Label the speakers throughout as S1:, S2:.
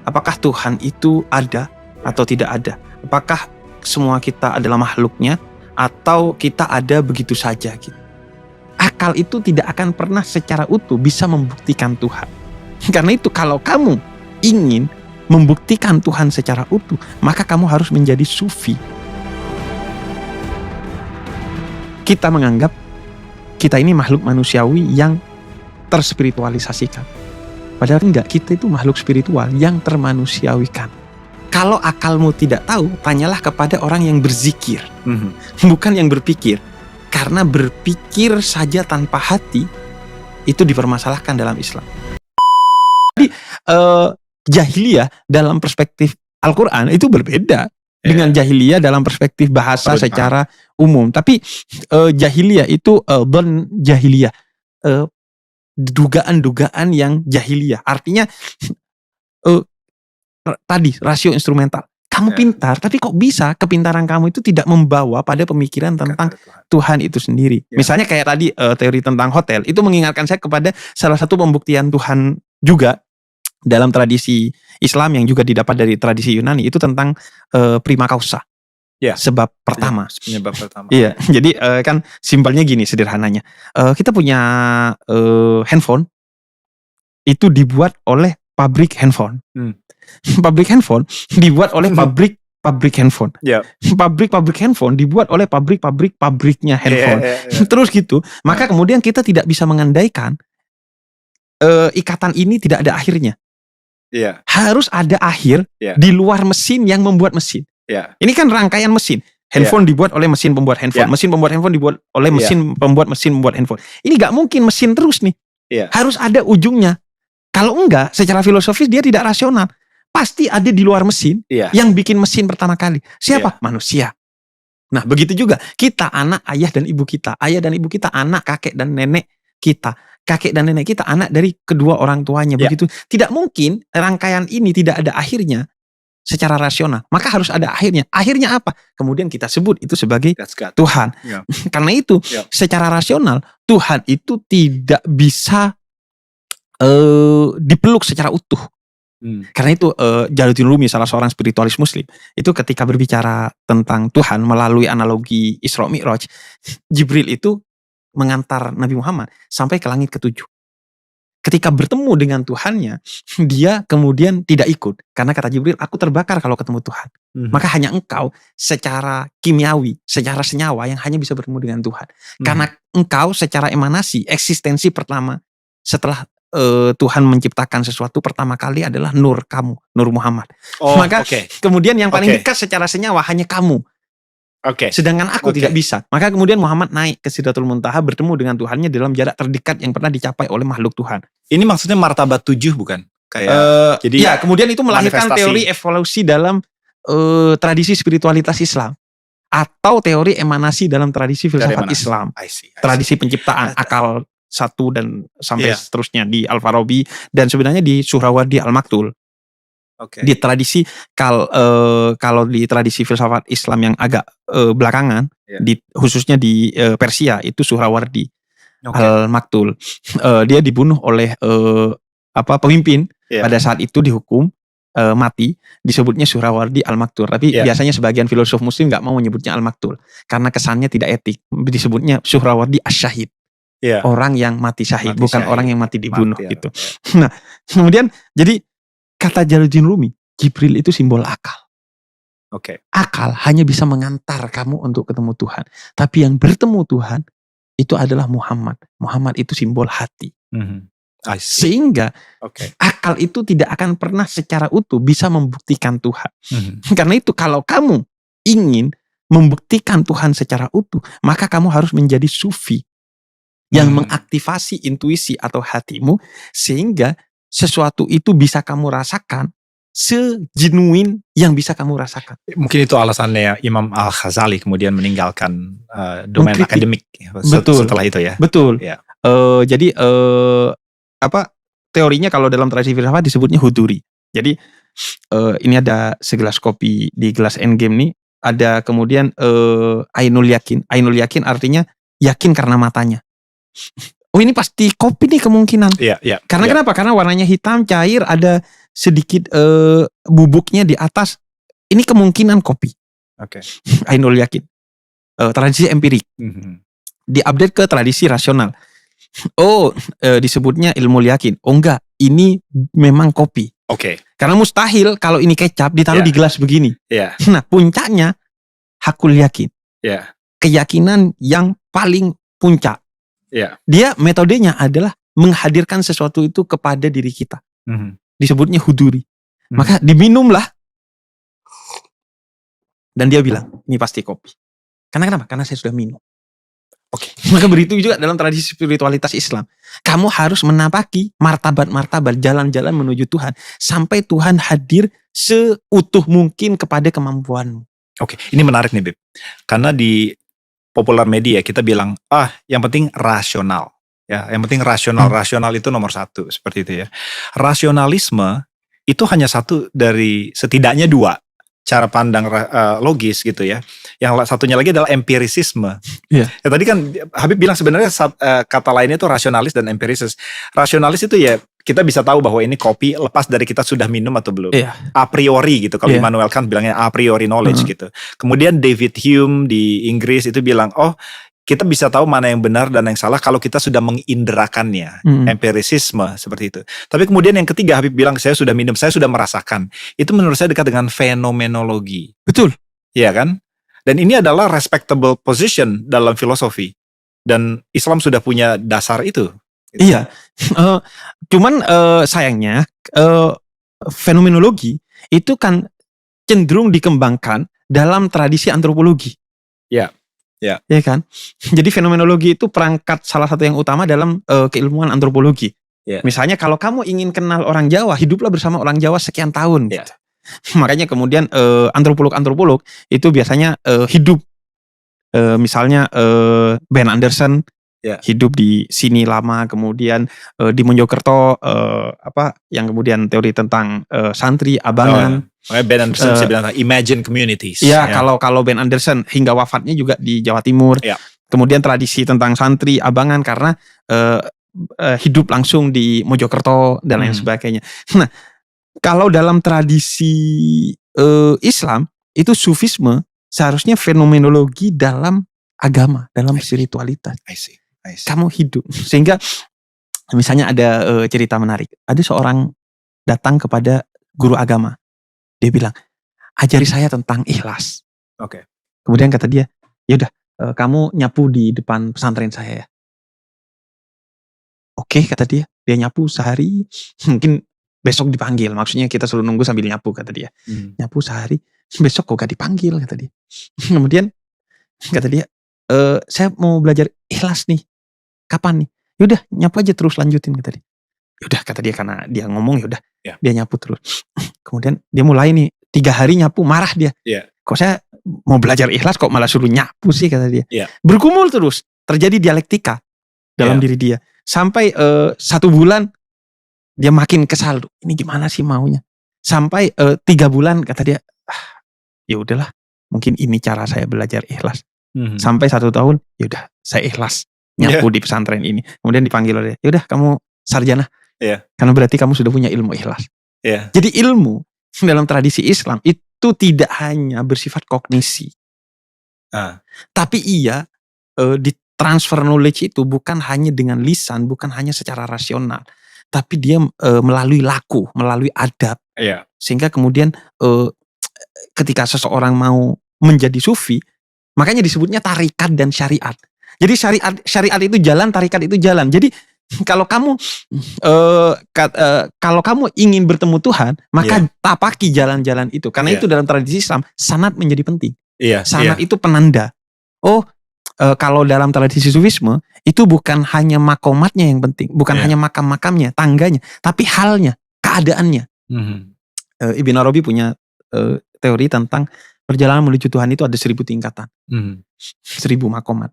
S1: Apakah Tuhan itu ada atau tidak ada? Apakah semua kita adalah makhluknya atau kita ada begitu saja gitu? Akal itu tidak akan pernah secara utuh bisa membuktikan Tuhan. Karena itu kalau kamu ingin membuktikan Tuhan secara utuh, maka kamu harus menjadi sufi. Kita menganggap kita ini makhluk manusiawi yang terspiritualisasikan. Padahal enggak, kita itu makhluk spiritual yang termanusiawikan. Kalau akalmu tidak tahu, tanyalah kepada orang yang berzikir, bukan yang berpikir. Karena berpikir saja tanpa hati itu dipermasalahkan dalam Islam. Jadi jahiliyah dalam perspektif Al-Quran itu berbeda dengan jahiliyah dalam perspektif bahasa secara umum. Tapi jahiliyah itu don jahiliyah, dugaan-dugaan yang jahiliyah. Artinya tadi rasio instrumental. Kamu pintar, tapi kok bisa kepintaran kamu itu tidak membawa pada pemikiran tentang Tuhan itu sendiri. Misalnya kayak tadi teori tentang hotel, itu mengingatkan saya kepada salah satu pembuktian Tuhan juga dalam tradisi Islam yang juga didapat dari tradisi Yunani, itu tentang prima causa, sebab pertama.
S2: Penyebab pertama.
S1: Iya, jadi kan simpelnya gini sederhananya. Kita punya handphone, itu dibuat oleh pabrik handphone. Pabrik handphone dibuat oleh pabrik handphone. Pabrik handphone dibuat oleh pabriknya handphone. Terus gitu. Maka kemudian kita tidak bisa mengandaikan ikatan ini tidak ada akhirnya. Harus ada akhir di luar mesin yang membuat mesin. Ini kan rangkaian mesin. Handphone dibuat oleh mesin pembuat handphone. Mesin pembuat handphone dibuat oleh mesin pembuat handphone. Ini gak mungkin mesin terus nih. Harus ada ujungnya. Kalau enggak, secara filosofis dia tidak rasional. Pasti ada di luar mesin yang bikin mesin pertama kali. Siapa? Manusia. Nah, begitu juga kita anak ayah dan ibu kita. Ayah dan ibu kita anak kakek dan nenek kita. Kakek dan nenek kita anak dari kedua orang tuanya. Begitu. Tidak mungkin rangkaian ini tidak ada akhirnya secara rasional. Maka harus ada akhirnya. Akhirnya apa? Kemudian kita sebut itu sebagai Tuhan. Karena itu secara rasional Tuhan itu tidak bisa dipeluk secara utuh. Karena itu Jalaluddin Rumi, salah seorang spiritualis muslim, itu ketika berbicara tentang Tuhan melalui analogi Isra Mi'raj, Jibril itu mengantar Nabi Muhammad sampai ke langit ke-7. Ketika bertemu dengan Tuhannya, dia kemudian tidak ikut. Karena kata Jibril, aku terbakar kalau ketemu Tuhan. Maka hanya engkau secara kimiawi, secara senyawa yang hanya bisa bertemu dengan Tuhan. Karena engkau secara emanasi, eksistensi pertama setelah Tuhan menciptakan sesuatu pertama kali adalah nur kamu, Nur Muhammad. Maka kemudian yang paling dekat secara senyawa hanya kamu. Sedangkan aku tidak bisa. Maka kemudian Muhammad naik ke Sidratul Muntaha bertemu dengan Tuhannya dalam jarak terdekat yang pernah dicapai oleh makhluk Tuhan.
S2: Ini maksudnya martabat 7 bukan?
S1: Jadi kemudian itu melahirkan teori evolusi dalam tradisi spiritualitas Islam. Atau teori emanasi dalam tradisi filsafat Islam. Tradisi penciptaan akal satu dan sampai seterusnya di Al-Farabi dan sebenarnya di Suhrawardi Al-Maktul. Di tradisi kalau di tradisi filsafat Islam yang agak belakangan, khususnya di Persia itu Suhrawardi Al-Maktul. Dia dibunuh oleh pemimpin pada saat itu dihukum mati, disebutnya Suhrawardi Al-Maktul. Tapi biasanya sebagian filosof muslim nggak mau menyebutnya Al-Maktul karena kesannya tidak etik. Disebutnya Suhrawardi As-Syahid. Orang yang mati syahid, bukan orang yang mati dibunuh gitu. Nah, kemudian jadi kata Jalaluddin Rumi, Jibril itu simbol akal. Akal hanya bisa mengantar kamu untuk ketemu Tuhan. Tapi yang bertemu Tuhan itu adalah Muhammad. Muhammad itu simbol hati. Sehingga akal itu tidak akan pernah secara utuh bisa membuktikan Tuhan. Karena itu kalau kamu ingin membuktikan Tuhan secara utuh, maka kamu harus menjadi sufi yang mengaktifasi intuisi atau hatimu sehingga sesuatu itu bisa kamu rasakan segenuin yang bisa kamu rasakan.
S2: Mungkin itu alasannya Imam Al-Ghazali kemudian meninggalkan domain akademik setelah itu ya.
S1: Betul. Jadi teorinya kalau dalam tradisi filsafat disebutnya huduri. Jadi ini ada segelas kopi di gelas endgame nih, ada kemudian ainul yakin. Ainul yakin artinya yakin karena matanya. Oh ini pasti kopi nih kemungkinan. Karena kenapa? Karena warnanya hitam, cair, ada sedikit bubuknya di atas. Ini kemungkinan kopi.
S2: Oke.
S1: Ainul yakin. Tradisi empirik. Diupdate ke tradisi rasional. Disebutnya ilmu yakin. Oh enggak, ini memang kopi.
S2: Oke.
S1: Karena mustahil kalau ini kecap ditaruh di gelas begini. Nah, puncaknya hakul yakin. Keyakinan yang paling puncak. Dia metodenya adalah menghadirkan sesuatu itu kepada diri kita. Disebutnya huduri. Maka diminumlah. Dan dia bilang, ini pasti kopi. Karena kenapa? Karena saya sudah minum. Oke. Maka begitu juga dalam tradisi spiritualitas Islam. Kamu harus menapaki martabat-martabat, jalan-jalan menuju Tuhan. Sampai Tuhan hadir seutuh mungkin kepada kemampuanmu.
S2: Oke, ini menarik nih Beb. Karena di popular media kita bilang, yang penting rasional. Ya, yang penting rasional. Rasional itu nomor 1, seperti itu ya. Rasionalisme itu hanya satu dari setidaknya 2 cara pandang logis gitu ya. Yang satunya lagi adalah empirisisme. Ya, tadi kan Habib bilang sebenarnya kata lainnya itu rasionalis dan empirisis. Rasionalis itu ya kita bisa tahu bahwa ini kopi lepas dari kita sudah minum atau belum. A priori gitu. Kalau Immanuel Kant bilangnya a priori knowledge gitu. Kemudian David Hume di Inggris itu bilang, kita bisa tahu mana yang benar dan yang salah kalau kita sudah menginderakannya. Empirisisme seperti itu. Tapi kemudian yang ketiga Habib bilang, saya sudah minum, saya sudah merasakan. Itu menurut saya dekat dengan fenomenologi.
S1: Betul.
S2: Iya kan? Dan ini adalah respectable position dalam filosofi. Dan Islam sudah punya dasar itu.
S1: Iya. Cuman sayangnya fenomenologi itu kan cenderung dikembangkan dalam tradisi antropologi. Ya kan? Jadi fenomenologi itu perangkat salah satu yang utama dalam keilmuan antropologi. Misalnya kalau kamu ingin kenal orang Jawa, hiduplah bersama orang Jawa sekian tahun. Gitu. Makanya kemudian antropolog-antropolog itu biasanya hidup. Misalnya Ben Anderson hidup di sini lama, kemudian di Mojokerto yang kemudian teori tentang santri, abangan.
S2: Ben Anderson bisa bilang imagine communities.
S1: Kalau Ben Anderson hingga wafatnya juga di Jawa Timur. Kemudian tradisi tentang santri, abangan karena hidup langsung di Mojokerto dan lain sebagainya. Nah, kalau dalam tradisi Islam itu sufisme seharusnya fenomenologi dalam agama, dalam spiritualitas.
S2: I see.
S1: Kamu hidup sehingga misalnya ada cerita menarik. Ada seorang datang kepada guru agama. Dia bilang, ajari saya tentang ikhlas.
S2: Oke.
S1: Kemudian kata dia, yaudah kamu nyapu di depan pesantren saya ya. Oke, kata dia. Dia nyapu sehari, mungkin besok dipanggil. Maksudnya kita selalu nunggu sambil nyapu, kata dia. Nyapu sehari, besok kok gak dipanggil, kata dia. Kemudian kata dia, saya mau belajar ikhlas nih. Kapan nih? Yaudah nyapu aja terus lanjutin, kata dia. Yaudah kata dia, karena dia ngomong yaudah. Dia nyapu terus. Kemudian dia mulai nih 3 hari nyapu, marah dia. Kok saya mau belajar ikhlas kok malah suruh nyapu sih, kata dia. Bergumul terus, terjadi dialektika dalam diri dia. Sampai 1 bulan dia makin kesal. Ini gimana sih maunya? Sampai 3 bulan kata dia, ya udahlah, mungkin ini cara saya belajar ikhlas. Sampai 1 tahun, ya udah saya ikhlas nyapu di pesantren ini. Kemudian dipanggil oleh, ya udah kamu sarjana. Karena berarti kamu sudah punya ilmu ikhlas. Jadi ilmu dalam tradisi Islam itu tidak hanya bersifat kognisi. Tapi di transfer knowledge itu bukan hanya dengan lisan, bukan hanya secara rasional. Tapi dia melalui laku, melalui adab. Sehingga kemudian ketika seseorang mau menjadi sufi, makanya disebutnya tarikat dan syariat. Jadi syariat itu jalan, tarikat itu jalan. Jadi kalau kamu ingin bertemu Tuhan, maka tapaki jalan-jalan itu. Karena itu dalam tradisi Islam sanad menjadi penting. Sanad itu penanda. Kalau dalam tradisi sufisme itu bukan hanya makomatnya yang penting, bukan hanya makam-makamnya, tangganya, tapi halnya, keadaannya. Ibn Arabi punya teori tentang perjalanan menuju Tuhan itu ada 1000 tingkatan, 1000 makomat.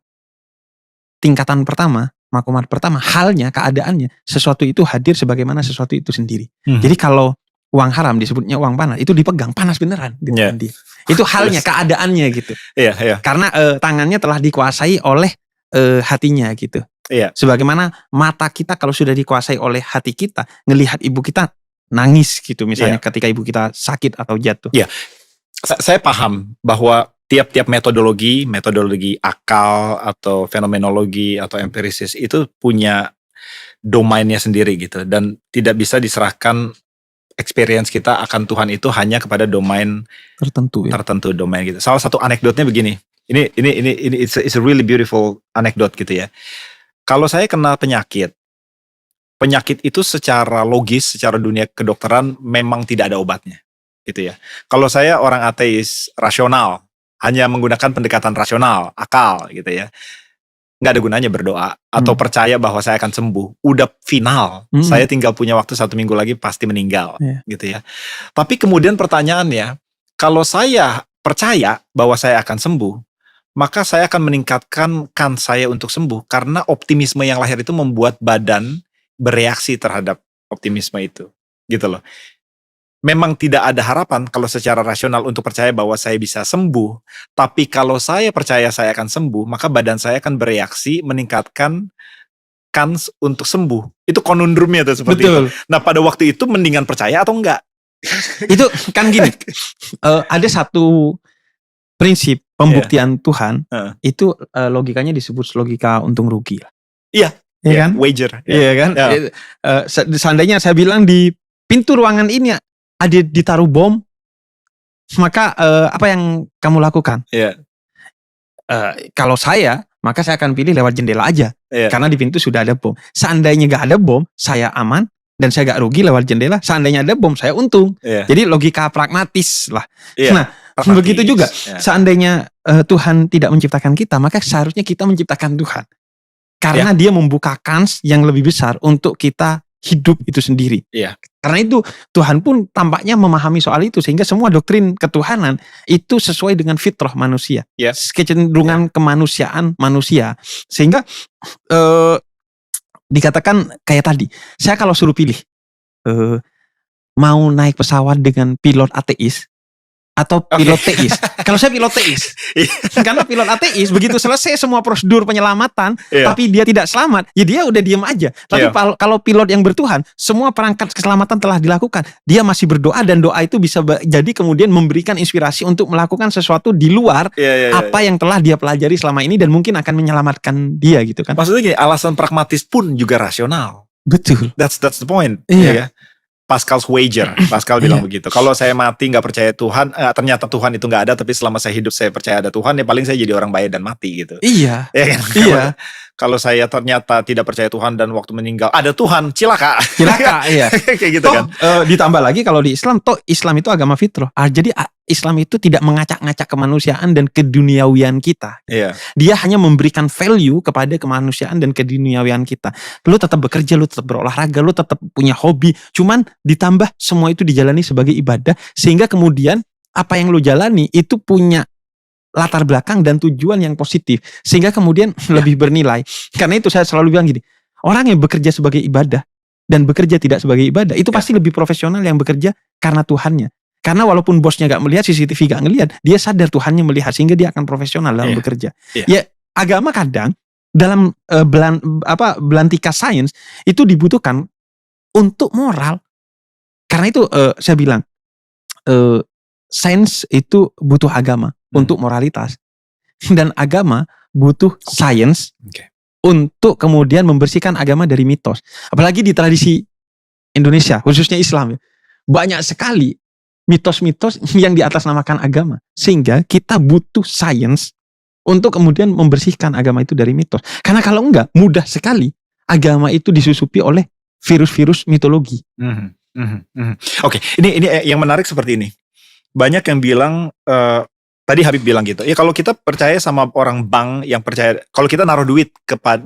S1: Tingkatan pertama, makomat pertama, halnya, keadaannya, sesuatu itu hadir sebagaimana sesuatu itu sendiri. Jadi kalau uang haram disebutnya uang panas, itu dipegang panas beneran di tangan dia. Itu halnya, keadaannya gitu. Karena tangannya telah dikuasai oleh hatinya gitu. Sebagaimana mata kita kalau sudah dikuasai oleh hati kita, ngelihat ibu kita nangis gitu misalnya ketika ibu kita sakit atau jatuh.
S2: Iya, saya paham bahwa tiap-tiap metodologi akal atau fenomenologi atau empirisis itu punya domainnya sendiri gitu, dan tidak bisa diserahkan experience kita akan Tuhan itu hanya kepada domain tertentu domain gitu. Salah satu anekdotnya begini. Ini it's a really beautiful anekdot gitu ya. Kalau saya kena penyakit itu secara logis, secara dunia kedokteran memang tidak ada obatnya gitu ya. Kalau saya orang ateis rasional, hanya menggunakan pendekatan rasional, akal gitu ya, nggak ada gunanya berdoa atau percaya bahwa saya akan sembuh. Udah final, saya tinggal punya waktu 1 minggu lagi pasti meninggal gitu ya. Tapi kemudian pertanyaannya, kalau saya percaya bahwa saya akan sembuh, maka saya akan meningkatkan saya untuk sembuh, karena optimisme yang lahir itu membuat badan bereaksi terhadap optimisme itu gitu loh. Memang tidak ada harapan kalau secara rasional untuk percaya bahwa saya bisa sembuh, tapi kalau saya percaya saya akan sembuh, maka badan saya akan bereaksi meningkatkan kans untuk sembuh. Itu konundrumnya tuh seperti itu. Nah, pada waktu itu mendingan percaya atau enggak?
S1: Itu kan gini, ada satu prinsip pembuktian Tuhan, itu logikanya disebut logika untung rugi.
S2: Iya,
S1: kan?
S2: Wager.
S1: Iya kan? Seandainya saya bilang di pintu ruangan ini ada ditaruh bom, maka apa yang kamu lakukan? Kalau saya, maka saya akan pilih lewat jendela aja, karena di pintu sudah ada bom. Seandainya gak ada bom, saya aman dan saya gak rugi lewat jendela. Seandainya ada bom, saya untung. Jadi logika pragmatis lah. Nah, begitu juga. Seandainya Tuhan tidak menciptakan kita, maka seharusnya kita menciptakan Tuhan, karena Dia membuka kans yang lebih besar untuk kita hidup itu sendiri. Karena itu Tuhan pun tampaknya memahami soal itu, sehingga semua doktrin ketuhanan itu sesuai dengan fitrah manusia, kecenderungan kemanusiaan manusia. Sehingga dikatakan kayak tadi, saya kalau suruh pilih mau naik pesawat dengan pilot ateis atau pilot teis. Kalau saya pilot teis. Karena pilot ateis begitu selesai semua prosedur penyelamatan, tapi dia tidak selamat, ya dia udah diem aja. Tapi kalau pilot yang bertuhan, semua perangkat keselamatan telah dilakukan, dia masih berdoa, dan doa itu bisa jadi kemudian memberikan inspirasi untuk melakukan sesuatu di luar apa yang telah dia pelajari selama ini, dan mungkin akan menyelamatkan dia gitu kan.
S2: Maksudnya gini, alasan pragmatis pun juga rasional.
S1: Betul.
S2: That's the point. Ya. Pascal's wager, Pascal bilang begitu. Kalau saya mati nggak percaya Tuhan, ternyata Tuhan itu nggak ada, tapi selama saya hidup saya percaya ada Tuhan, ya paling saya jadi orang baik dan mati gitu.
S1: Iya.
S2: Ya kan? Kalau saya ternyata tidak percaya Tuhan dan waktu meninggal ada Tuhan, cilaka.
S1: Iya.
S2: Kayak gitu kan.
S1: Ditambah lagi kalau di Islam, Islam itu agama fitrah. Jadi Islam itu tidak mengacak-ngacak kemanusiaan dan keduniawian kita. Dia hanya memberikan value kepada kemanusiaan dan keduniawian kita. Lu tetap bekerja, lu tetap berolahraga, lu tetap punya hobi. Cuman ditambah semua itu dijalani sebagai ibadah, sehingga kemudian apa yang lu jalani itu punya latar belakang dan tujuan yang positif, sehingga kemudian lebih bernilai. Karena itu saya selalu bilang gini, orang yang bekerja sebagai ibadah dan bekerja tidak sebagai ibadah itu pasti lebih profesional yang bekerja karena Tuhannya. Karena walaupun bosnya gak melihat, CCTV gak ngelihat, dia sadar Tuhannya melihat, sehingga dia akan profesional dalam bekerja. Ya, agama kadang dalam belantika sains itu dibutuhkan untuk moral. Karena itu saya bilang sains itu butuh agama untuk moralitas, dan agama butuh sains untuk kemudian membersihkan agama dari mitos. Apalagi di tradisi Indonesia, khususnya Islam, banyak sekali mitos-mitos yang diatasnamakan agama, sehingga kita butuh sains untuk kemudian membersihkan agama itu dari mitos. Karena kalau enggak, mudah sekali agama itu disusupi oleh virus-virus mitologi.
S2: Oke, ini yang menarik seperti ini. Banyak yang bilang, tadi Habib bilang gitu, ya kalau kita percaya sama orang bank yang percaya, kalau kita naruh duit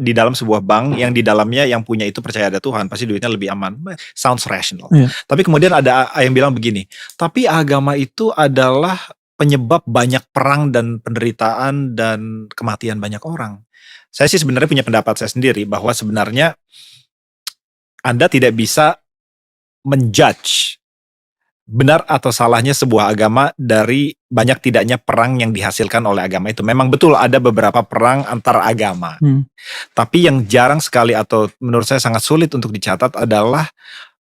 S2: di dalam sebuah bank yang di dalamnya yang punya itu percaya ada Tuhan, pasti duitnya lebih aman. Sounds rational. Tapi kemudian ada yang bilang begini, tapi agama itu adalah penyebab banyak perang dan penderitaan dan kematian banyak orang. Saya sih sebenarnya punya pendapat saya sendiri, bahwa sebenarnya Anda tidak bisa menjudge benar atau salahnya sebuah agama dari banyak tidaknya perang yang dihasilkan oleh agama itu. Memang betul ada beberapa perang antar agama. Tapi yang jarang sekali atau menurut saya sangat sulit untuk dicatat adalah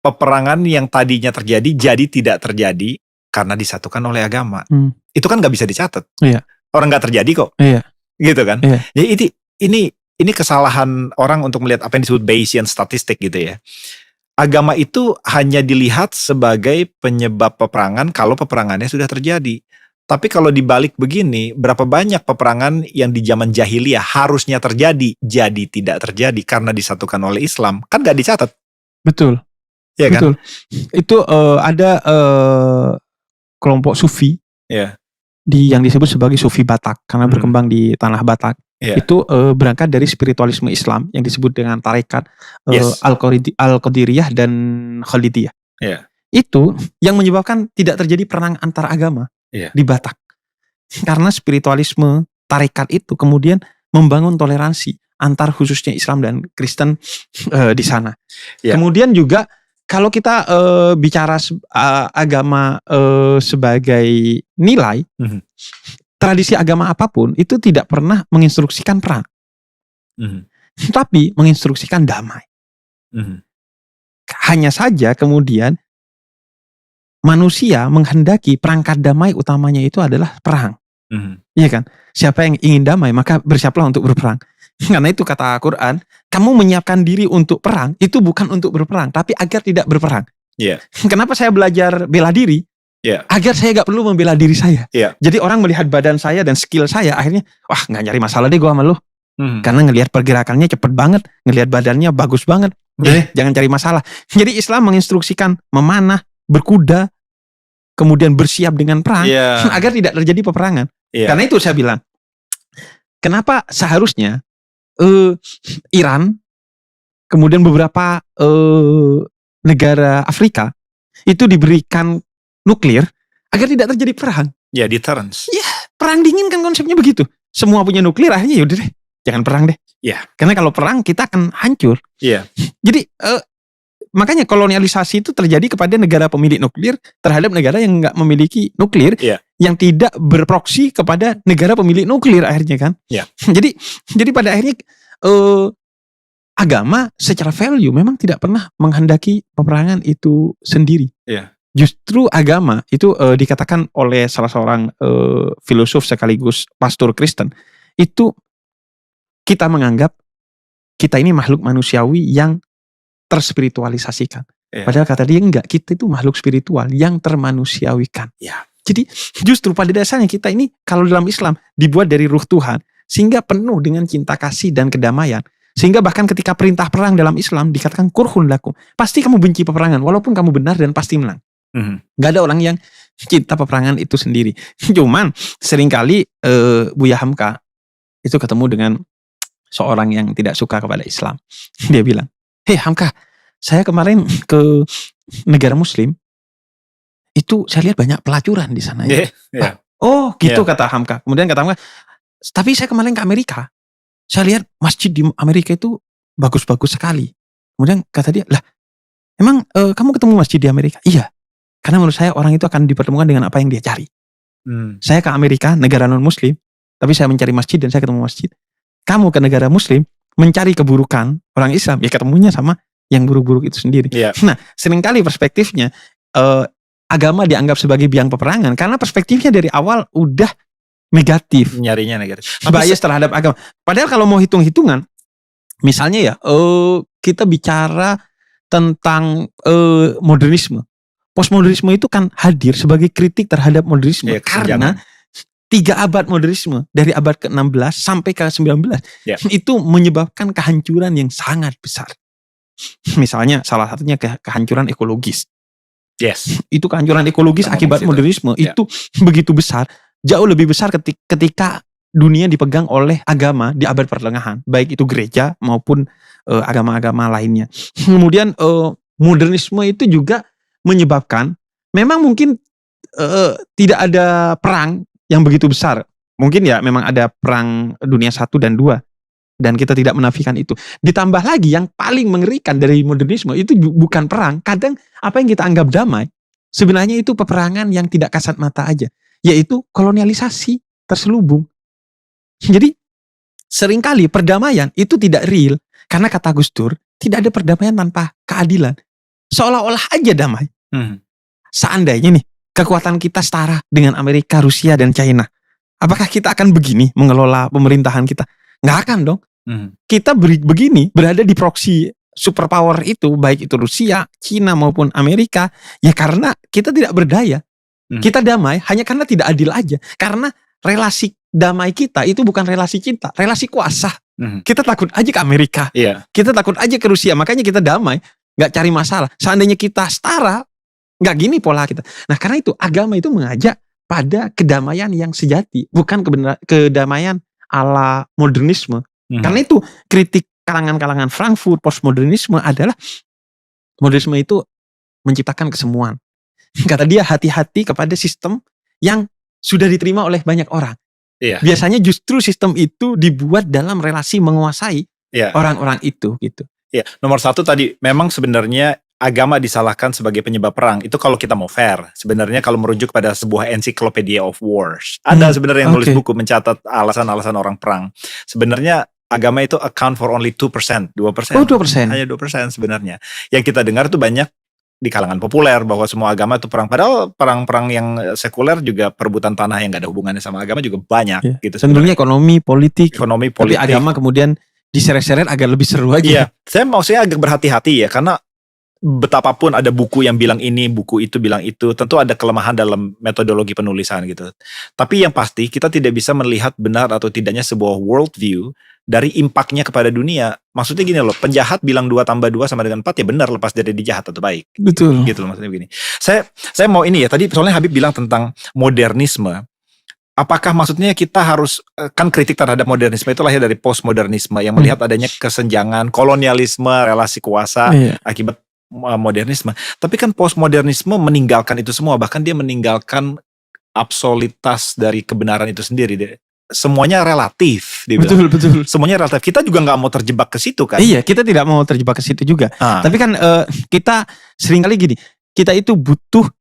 S2: peperangan yang tadinya terjadi jadi tidak terjadi karena disatukan oleh agama. Itu kan nggak bisa dicatat.
S1: Iya.
S2: Orang nggak terjadi kok.
S1: Iya.
S2: Gitu kan.
S1: Iya.
S2: Jadi ini kesalahan orang untuk melihat apa yang disebut Bayesian statistik gitu ya. Agama itu hanya dilihat sebagai penyebab peperangan kalau peperangannya sudah terjadi. Tapi kalau dibalik begini, berapa banyak peperangan yang di zaman jahiliyah harusnya terjadi, jadi tidak terjadi karena disatukan oleh Islam, kan gak dicatat.
S1: Betul.
S2: Ya kan?
S1: Betul. Itu ada kelompok Sufi, yang disebut sebagai Sufi Batak, karena berkembang di tanah Batak. Itu berangkat dari spiritualisme Islam yang disebut dengan tarekat Al-Qadiriyah dan Khalidiyah. Itu yang menyebabkan tidak terjadi perang antar agama di Batak. Karena spiritualisme tarekat itu kemudian membangun toleransi antar khususnya Islam dan Kristen di sana. Kemudian juga kalau kita bicara agama sebagai nilai, tradisi agama apapun itu tidak pernah menginstruksikan perang, tapi menginstruksikan damai. Hanya saja kemudian manusia menghendaki perangkat damai utamanya itu adalah perang. Iya kan? Siapa yang ingin damai maka bersiaplah untuk berperang. Karena itu kata Quran, kamu menyiapkan diri untuk perang itu bukan untuk berperang, tapi agar tidak berperang. Kenapa saya belajar bela diri? Agar saya gak perlu membela diri saya. Jadi orang melihat badan saya dan skill saya, akhirnya wah gak nyari masalah deh gue sama lu. Karena ngelihat pergerakannya cepet banget, ngelihat badannya bagus banget. Jangan cari masalah. Jadi Islam menginstruksikan memanah, berkuda, kemudian bersiap dengan perang agar tidak terjadi peperangan. Karena itu saya bilang, kenapa seharusnya Iran, kemudian beberapa negara Afrika itu diberikan nuklir agar tidak terjadi perang.
S2: Deterrence.
S1: Perang dingin kan konsepnya begitu. Semua punya nuklir, akhirnya yaudah deh, jangan perang deh. Karena kalau perang kita akan hancur. Jadi makanya kolonialisasi itu terjadi kepada negara pemilik nuklir terhadap negara yang nggak memiliki nuklir, yang tidak berproksi kepada negara pemilik nuklir akhirnya kan. Jadi pada akhirnya agama secara value memang tidak pernah menghendaki peperangan itu sendiri. Justru agama itu dikatakan oleh salah seorang filosof sekaligus pastor Kristen, itu kita menganggap kita ini makhluk manusiawi yang terspiritualisasikan. Padahal kata dia enggak, kita itu makhluk spiritual yang termanusiawikan. Jadi justru pada dasarnya kita ini kalau dalam Islam dibuat dari ruh Tuhan, sehingga penuh dengan cinta kasih dan kedamaian. Sehingga bahkan ketika perintah perang dalam Islam dikatakan kurhun lakum, pasti kamu benci peperangan walaupun kamu benar dan pasti menang. Gak ada orang yang cinta peperangan itu sendiri. Cuman seringkali Buya Hamka itu ketemu dengan seorang yang tidak suka kepada Islam. Dia bilang, "Hei Hamka, saya kemarin ke negara Muslim, itu saya lihat banyak pelacuran di sana." Oh gitu kata Hamka. Kemudian kata Hamka, "Tapi saya kemarin ke Amerika, saya lihat masjid di Amerika itu bagus-bagus sekali." Kemudian kata dia, "Lah, emang kamu ketemu masjid di Amerika?" "Iya, karena menurut saya orang itu akan dipertemukan dengan apa yang dia cari." Saya ke Amerika, negara non-Muslim, tapi saya mencari masjid dan saya ketemu masjid. Kamu ke negara Muslim, mencari keburukan orang Islam, ya ketemunya sama yang buruk-buruk itu sendiri. Nah, seringkali perspektifnya agama dianggap sebagai biang peperangan karena perspektifnya dari awal udah negatif.
S2: Nyarinya negatif.
S1: Bias terhadap agama. Padahal kalau mau hitung-hitungan, misalnya ya, kita bicara tentang modernisme. Postmodernisme itu kan hadir sebagai kritik terhadap modernisme karena 3 abad modernisme dari abad ke-16 sampai ke-19 itu menyebabkan kehancuran yang sangat besar. Misalnya salah satunya kehancuran ekologis. Itu kehancuran ekologis akibat modernisme itu begitu besar, jauh lebih besar ketika dunia dipegang oleh agama di abad pertengahan, baik itu gereja maupun agama-agama lainnya. Kemudian modernisme itu juga menyebabkan memang mungkin tidak ada perang yang begitu besar. Mungkin ya memang ada perang dunia 1 dan 2 dan kita tidak menafikan itu. Ditambah lagi yang paling mengerikan dari modernisme itu bukan perang. Kadang apa yang kita anggap damai sebenarnya itu peperangan yang tidak kasat mata aja, yaitu kolonialisasi terselubung. Jadi seringkali perdamaian itu tidak real karena kata Gus Dur, tidak ada perdamaian tanpa keadilan. seolah-olah aja damai. Seandainya nih kekuatan kita setara dengan Amerika, Rusia, dan China, apakah kita akan begini mengelola pemerintahan kita? Nggak akan dong. Kita begini berada di proksi superpower itu, baik itu Rusia, China maupun Amerika, ya karena kita tidak berdaya. Kita damai hanya karena tidak adil aja. Karena relasi damai kita itu bukan relasi cinta, relasi kuasa. Kita takut aja ke Amerika, kita takut aja ke Rusia, makanya kita damai, nggak cari masalah. Seandainya kita setara, nggak gini pola kita. Nah karena itu agama itu mengajak pada kedamaian yang sejati, bukan kedamaian ala modernisme. Karena itu kritik kalangan-kalangan Frankfurt postmodernisme adalah modernisme itu menciptakan kesemuan. Kata dia, hati-hati kepada sistem yang sudah diterima oleh banyak orang. Biasanya justru sistem itu dibuat dalam relasi menguasai orang-orang itu gitu.
S2: Nomor satu tadi memang sebenarnya agama disalahkan sebagai penyebab perang. Itu kalau kita mau fair. Sebenarnya kalau merujuk pada sebuah Encyclopedia of Wars. Ada sebenarnya yang nulis buku mencatat alasan-alasan orang perang. Sebenarnya agama itu account for only 2%. 2%.
S1: Oh 2%.
S2: Hanya 2% sebenarnya. Yang kita dengar tuh banyak di kalangan populer bahwa semua agama itu perang. Padahal perang-perang yang sekuler juga perebutan tanah yang gak ada hubungannya sama agama juga banyak. Gitu
S1: sebenarnya ekonomi, politik.
S2: Tapi
S1: agama kemudian diseret-seret agak lebih seru aja.
S2: Saya maksudnya agak berhati-hati ya, karena betapapun ada buku yang bilang ini, buku itu bilang itu, tentu ada kelemahan dalam metodologi penulisan gitu. Tapi yang pasti kita tidak bisa melihat benar atau tidaknya sebuah worldview dari impactnya kepada dunia. Maksudnya gini loh, penjahat bilang 2 tambah 2 sama dengan 4 ya benar, lepas dari jahat atau baik.
S1: Betul.
S2: Gitu loh maksudnya begini. Saya mau ini ya, tadi soalnya Habib bilang tentang modernisme. Apakah maksudnya kita harus, kan kritik terhadap modernisme itu lahir dari postmodernisme yang melihat adanya kesenjangan, kolonialisme, relasi kuasa akibat modernisme. Tapi kan postmodernisme meninggalkan itu semua, bahkan dia meninggalkan absolutas dari kebenaran itu sendiri. Semuanya relatif,
S1: betul.
S2: Semuanya relatif. Kita juga nggak mau terjebak ke situ kan?
S1: Iya, kita tidak mau terjebak ke situ juga. Tapi kan kita seringkali gini, kita itu butuh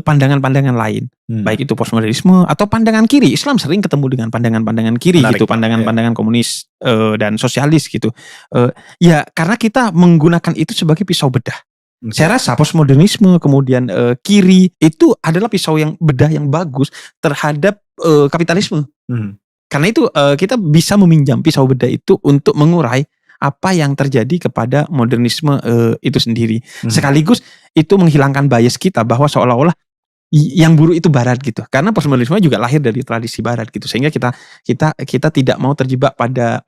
S1: pandangan-pandangan lain, baik itu postmodernisme atau pandangan kiri. Islam sering ketemu dengan pandangan-pandangan kiri. Menarik, gitu, pandangan-pandangan komunis dan sosialis gitu. Ya karena kita menggunakan itu sebagai pisau bedah. Saya rasa postmodernisme kemudian kiri itu adalah pisau yang bedah yang bagus terhadap kapitalisme. Karena itu kita bisa meminjam pisau bedah itu untuk mengurai apa yang terjadi kepada modernisme itu sendiri. Sekaligus itu menghilangkan bias kita bahwa seolah-olah yang buruk itu barat gitu. Karena postmodernisme juga lahir dari tradisi barat gitu. Sehingga kita tidak mau terjebak pada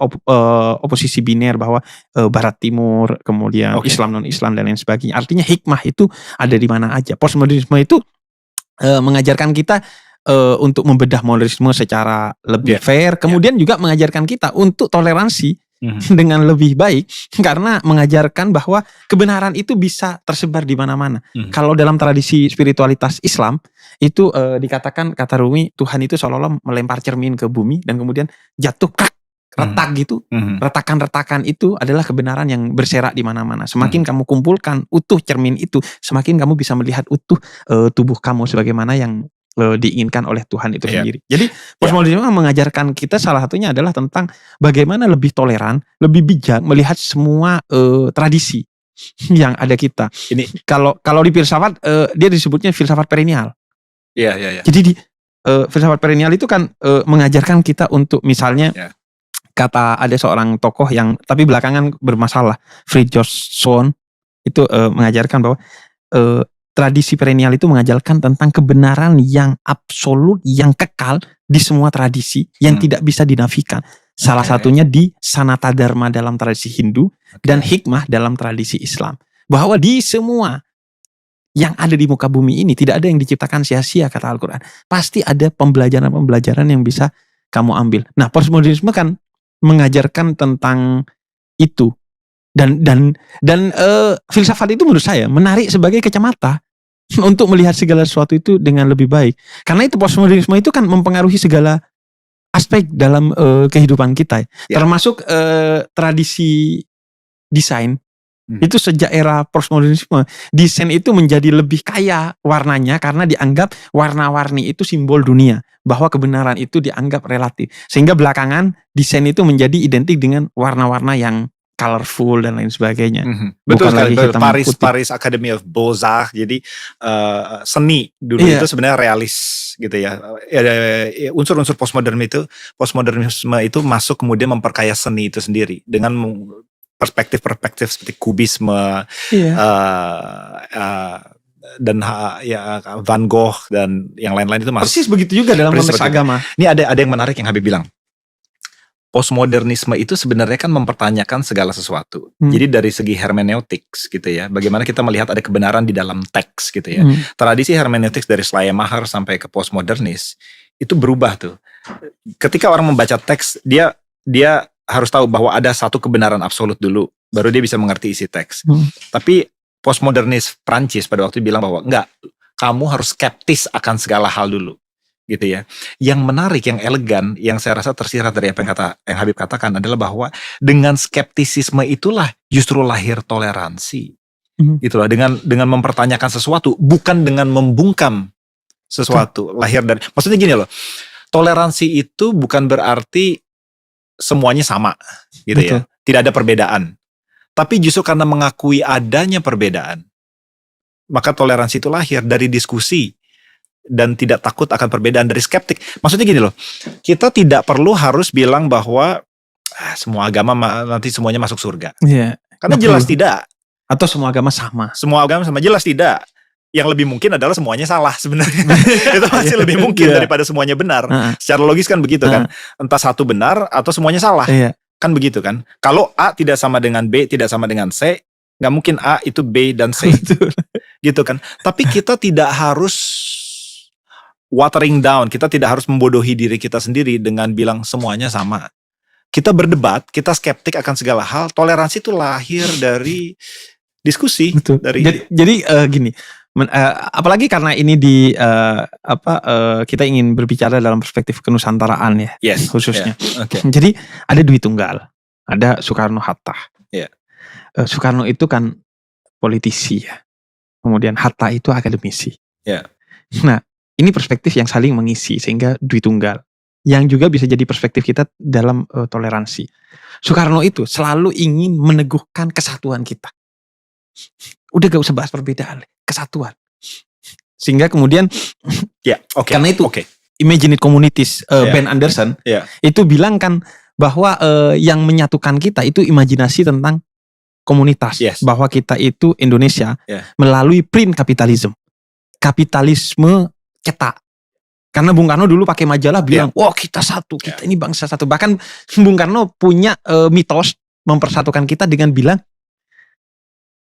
S1: oposisi biner bahwa barat timur, kemudian Islam non-Islam dan lain sebagainya. Artinya hikmah itu ada di mana aja. Postmodernisme itu mengajarkan kita untuk membedah modernisme secara lebih fair. Kemudian juga mengajarkan kita untuk toleransi dengan lebih baik, karena mengajarkan bahwa kebenaran itu bisa tersebar di mana-mana. Kalau dalam tradisi spiritualitas Islam itu dikatakan, kata Rumi, Tuhan itu seolah-olah melempar cermin ke bumi dan kemudian jatuh retak gitu. Retakan-retakan itu adalah kebenaran yang berserak di mana-mana. Semakin kamu kumpulkan utuh cermin itu, semakin kamu bisa melihat utuh tubuh kamu sebagaimana yang diinginkan oleh Tuhan itu sendiri. Jadi postmodernisme mengajarkan kita salah satunya adalah tentang bagaimana lebih toleran, lebih bijak melihat semua tradisi yang ada kita. Ini kalau di filsafat dia disebutnya filsafat perennial. Jadi di filsafat perennial itu kan mengajarkan kita untuk misalnya kata ada seorang tokoh yang tapi belakangan bermasalah, Fridtjof Schuon itu mengajarkan bahwa tradisi perennial itu mengajarkan tentang kebenaran yang absolut, yang kekal di semua tradisi, yang tidak bisa dinafikan. Salah satunya di Sanata Dharma dalam tradisi Hindu dan hikmah dalam tradisi Islam. Bahwa di semua yang ada di muka bumi ini tidak ada yang diciptakan sia-sia, kata Al-Quran. Pasti ada pembelajaran-pembelajaran yang bisa kamu ambil. Nah, postmodernisme kan mengajarkan tentang itu. Dan filsafat itu menurut saya menarik sebagai kacamata untuk melihat segala sesuatu itu dengan lebih baik. Karena itu postmodernisme itu kan mempengaruhi segala aspek dalam kehidupan kita. Termasuk tradisi desain. Itu sejak era postmodernisme, desain itu menjadi lebih kaya warnanya karena dianggap warna-warni itu simbol dunia. Bahwa kebenaran itu dianggap relatif. Sehingga belakangan desain itu menjadi identik dengan warna-warna yang colorful dan lain sebagainya.
S2: Betul sekali. Paris Academy of Beaux-Arts. Jadi seni dulu itu sebenarnya realis gitu ya. Unsur-unsur postmodernisme itu masuk kemudian memperkaya seni itu sendiri dengan perspektif-perspektif seperti kubisme, dan Van Gogh dan yang lain-lain itu masuk.
S1: Persis begitu juga dalam konteks agama.
S2: Ini ada yang menarik yang Habib bilang. Postmodernisme itu sebenarnya kan mempertanyakan segala sesuatu. Jadi dari segi hermeneutics gitu ya, bagaimana kita melihat ada kebenaran di dalam teks gitu ya. Tradisi hermeneutics dari Schleiermacher sampai ke postmodernis itu berubah tuh. Ketika orang membaca teks, dia harus tahu bahwa ada satu kebenaran absolut dulu, baru dia bisa mengerti isi teks. Tapi postmodernis Prancis pada waktu itu bilang bahwa enggak, kamu harus skeptis akan segala hal dulu. Gitu ya. Yang menarik, yang elegan, yang saya rasa tersirat dari apa yang Habib katakan adalah bahwa dengan skeptisisme itulah justru lahir toleransi. Itulah dengan mempertanyakan sesuatu, bukan dengan membungkam sesuatu. Lahir dari, maksudnya gini loh, toleransi itu bukan berarti semuanya sama, gitu ya. Tidak ada perbedaan. Tapi justru karena mengakui adanya perbedaan, maka toleransi itu lahir dari diskusi. Dan tidak takut akan perbedaan, dari skeptik. Maksudnya gini loh, kita tidak perlu harus bilang bahwa semua agama nanti semuanya masuk surga. Karena jelas tidak.
S1: Atau semua agama sama.
S2: Semua agama sama, jelas tidak. Yang lebih mungkin adalah semuanya salah sebenarnya. Itu masih lebih mungkin daripada semuanya benar. Secara logis kan begitu kan. Entah satu benar atau semuanya salah. Kan begitu kan. Kalau A tidak sama dengan B, tidak sama dengan C, nggak mungkin A itu B dan C. Gitu kan. Tapi kita tidak harus watering down, kita tidak harus membodohi diri kita sendiri dengan bilang semuanya sama. Kita berdebat, kita skeptik akan segala hal. Toleransi itu lahir dari diskusi.
S1: Jadi gini, apalagi karena ini kita ingin berbicara dalam perspektif kenusantaraan ya, khususnya. Jadi ada dui tunggal, ada Soekarno-Hatta. Soekarno itu kan politisi ya, kemudian Hatta itu akademisi. Nah, ini perspektif yang saling mengisi sehingga dui tunggal. Yang juga bisa jadi perspektif kita dalam toleransi. Soekarno itu selalu ingin meneguhkan kesatuan kita. Udah gak usah bahas perbedaan, kesatuan. Sehingga kemudian karena itu Imagine It Communities Ben Anderson itu bilang kan bahwa yang menyatukan kita itu imajinasi tentang komunitas. Bahwa kita itu Indonesia melalui print kapitalisme. Kapitalisme cetak. Karena Bung Karno dulu pakai majalah bilang, wah kita satu, kita ini bangsa satu. Bahkan Bung Karno punya mitos mempersatukan kita dengan bilang,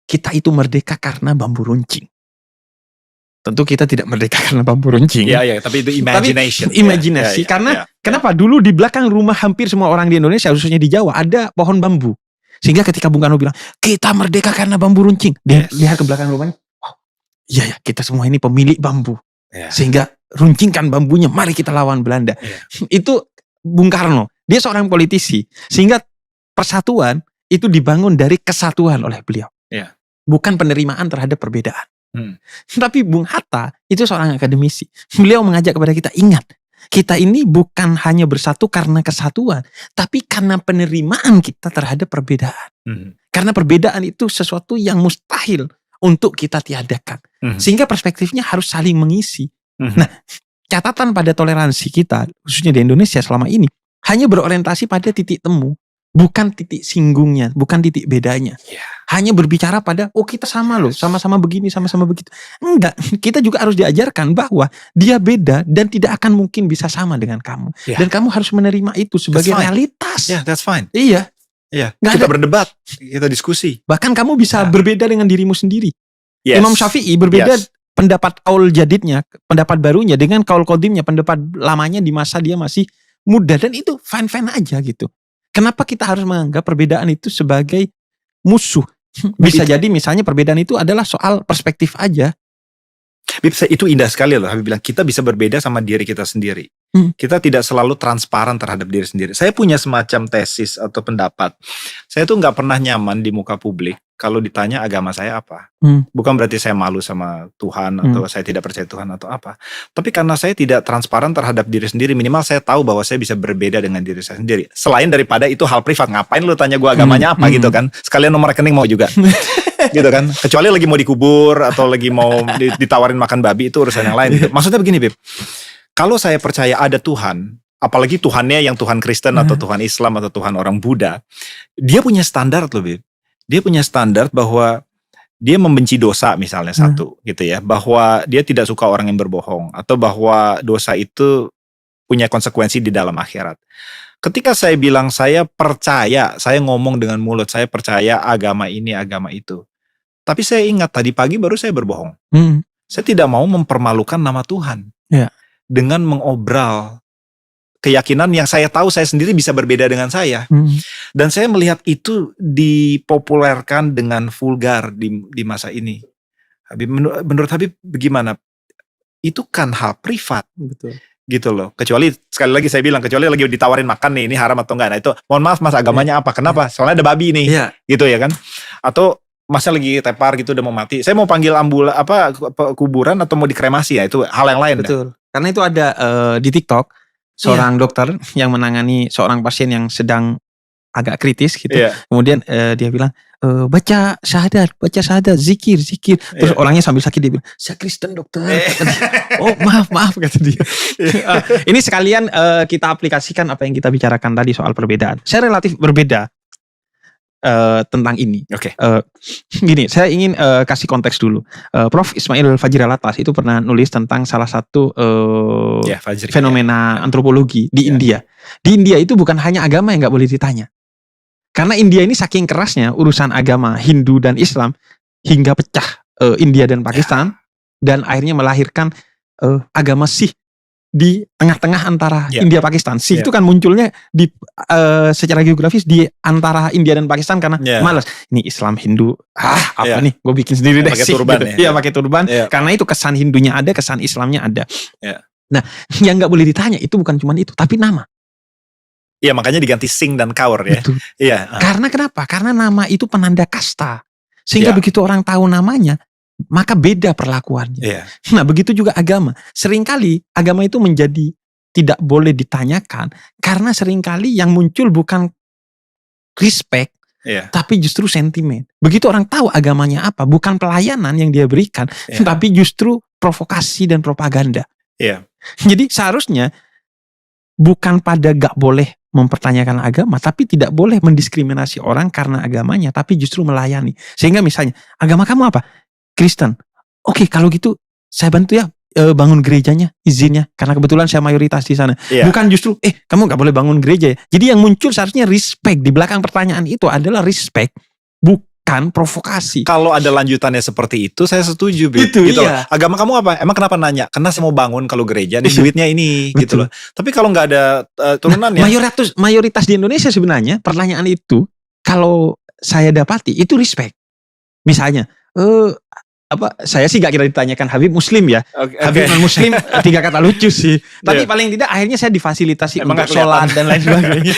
S1: kita itu merdeka karena bambu runcing. Tentu kita tidak merdeka karena bambu runcing.
S2: Tapi itu imagination.
S1: Tapi imajinasi. Karena kenapa? Dulu di belakang rumah hampir semua orang di Indonesia, khususnya di Jawa, ada pohon bambu. Sehingga ketika Bung Karno bilang, kita merdeka karena bambu runcing. Dia lihat ke belakang rumahnya, iya kita semua ini pemilik bambu. Sehingga runcingkan bambunya, mari kita lawan Belanda. Itu Bung Karno, dia seorang politisi. Sehingga persatuan itu dibangun dari kesatuan oleh beliau. Bukan penerimaan terhadap perbedaan. Tapi Bung Hatta itu seorang akademisi. Beliau mengajak kepada kita, ingat, kita ini bukan hanya bersatu karena kesatuan, tapi karena penerimaan kita terhadap perbedaan. Karena perbedaan itu sesuatu yang mustahil untuk kita tiadakan. Sehingga perspektifnya harus saling mengisi. Nah, catatan pada toleransi kita, khususnya di Indonesia selama ini, hanya berorientasi pada titik temu. Bukan titik singgungnya, bukan titik bedanya. Hanya berbicara pada, kita sama loh, sama-sama begini, sama-sama begitu. Enggak, kita juga harus diajarkan bahwa dia beda dan tidak akan mungkin bisa sama dengan kamu. Dan kamu harus menerima itu sebagai realitas.
S2: That's fine.
S1: Iya.
S2: Kita berdebat, kita diskusi.
S1: Bahkan kamu bisa berbeda dengan dirimu sendiri. Imam Syafi'i berbeda pendapat kaul jadidnya, pendapat barunya dengan kaul qadimnya, pendapat lamanya di masa dia masih muda. Dan itu fine-fine aja gitu. Kenapa kita harus menganggap perbedaan itu sebagai musuh? Bisa jadi misalnya perbedaan itu adalah soal perspektif aja.
S2: Itu indah sekali loh. Habib bilang kita bisa berbeda sama diri kita sendiri. Kita tidak selalu transparan terhadap diri sendiri. Saya punya semacam tesis atau pendapat. Saya tuh nggak pernah nyaman di muka publik kalau ditanya agama saya apa. Bukan berarti saya malu sama Tuhan atau saya tidak percaya Tuhan atau apa. Tapi karena saya tidak transparan terhadap diri sendiri, minimal saya tahu bahwa saya bisa berbeda dengan diri saya sendiri. Selain daripada itu hal privat, ngapain lu tanya gue agamanya apa gitu kan. Sekalian nomor rekening mau juga. Gitu kan. Kecuali lagi mau dikubur atau lagi mau ditawarin makan babi, itu urusan yang lain gitu. Maksudnya begini Bib, kalau saya percaya ada Tuhan, apalagi Tuhannya yang Tuhan Kristen atau Tuhan Islam atau Tuhan orang Buddha, dia punya standar loh Bib. Dia punya standar bahwa dia membenci dosa misalnya satu gitu ya. Bahwa dia tidak suka orang yang berbohong. Atau bahwa dosa itu punya konsekuensi di dalam akhirat. Ketika saya bilang saya percaya, saya ngomong dengan mulut, saya percaya agama ini, agama itu. Tapi saya ingat tadi pagi baru saya berbohong. Saya tidak mau mempermalukan nama Tuhan. Dengan mengobral keyakinan yang saya tahu saya sendiri bisa berbeda dengan saya. Dan saya melihat itu dipopulerkan dengan vulgar di masa ini. Habib, menurut Habib bagaimana? Itu kan hal privat.
S1: Betul.
S2: Gitu loh. Kecuali sekali lagi saya bilang, kecuali lagi ditawarin makan nih, ini haram atau enggak. Nah itu, mohon maaf mas, agamanya apa? Kenapa? Soalnya ada babi nih. Gitu ya kan. Atau masnya lagi tepar gitu udah mau mati. Saya mau panggil kuburan atau mau dikremasi, ya itu hal yang lain.
S1: Betul. Karena itu ada di TikTok seorang dokter yang menangani seorang pasien yang sedang agak kritis gitu. Kemudian dia bilang baca syahadat, zikir. Terus orangnya sambil sakit dia bilang, "Saya Kristen, dokter." Oh, maaf kata dia. Ini sekalian kita aplikasikan apa yang kita bicarakan tadi soal perbedaan. Saya relatif berbeda tentang ini. Gini, saya ingin kasih konteks dulu. Prof. Ismail Fajri Alatas itu pernah nulis tentang salah satu fenomena antropologi di India. Di India itu bukan hanya agama yang gak boleh ditanya. Karena India ini saking kerasnya urusan agama Hindu dan Islam hingga pecah India dan Pakistan dan akhirnya melahirkan agama Sikh di tengah-tengah antara India Pakistan. Sikh itu kan munculnya di secara geografis di antara India dan Pakistan karena malas. Ini Islam Hindu, apa nih? Gue bikin sendiri deh.
S2: Pakai turban
S1: gitu. Iya, pakai turban. Karena itu kesan Hindunya ada, kesan Islamnya ada. Nah, yang nggak boleh ditanya itu bukan cuma itu, tapi nama.
S2: Iya, makanya diganti Singh dan Kaur ya. Iya.
S1: Karena kenapa? Karena nama itu penanda kasta. Sehingga begitu orang tahu namanya, maka beda perlakuannya. Nah, begitu juga agama. Seringkali agama itu menjadi tidak boleh ditanyakan karena seringkali yang muncul bukan respect, tapi justru sentimen. Begitu orang tahu agamanya apa, bukan pelayanan yang dia berikan, tapi justru provokasi dan propaganda. Jadi seharusnya bukan pada gak boleh mempertanyakan agama, tapi tidak boleh mendiskriminasi orang karena agamanya, tapi justru melayani. Sehingga misalnya, agama kamu apa? Kristen. Oke, kalau gitu saya bantu ya bangun gerejanya, izinnya, karena kebetulan saya mayoritas di sana. Bukan justru kamu gak boleh bangun gereja ya. Jadi yang muncul seharusnya respect. Di belakang pertanyaan itu adalah respect, bukan provokasi.
S2: Kalau ada lanjutannya seperti itu, saya setuju. Gitu loh. Agama kamu apa? Emang kenapa nanya? Karena saya mau bangun kalau gereja, nih duitnya ini. Gitu loh. Tapi kalau nggak ada turunannya.
S1: Mayoritas di Indonesia sebenarnya pertanyaan itu, kalau saya dapati itu respect. Misalnya, saya sih gak kira ditanyakan Habib Muslim ya. Habib non Muslim 3 kata lucu sih. Tapi paling tidak akhirnya saya difasilitasi untuk sholat dan lain sebagainya.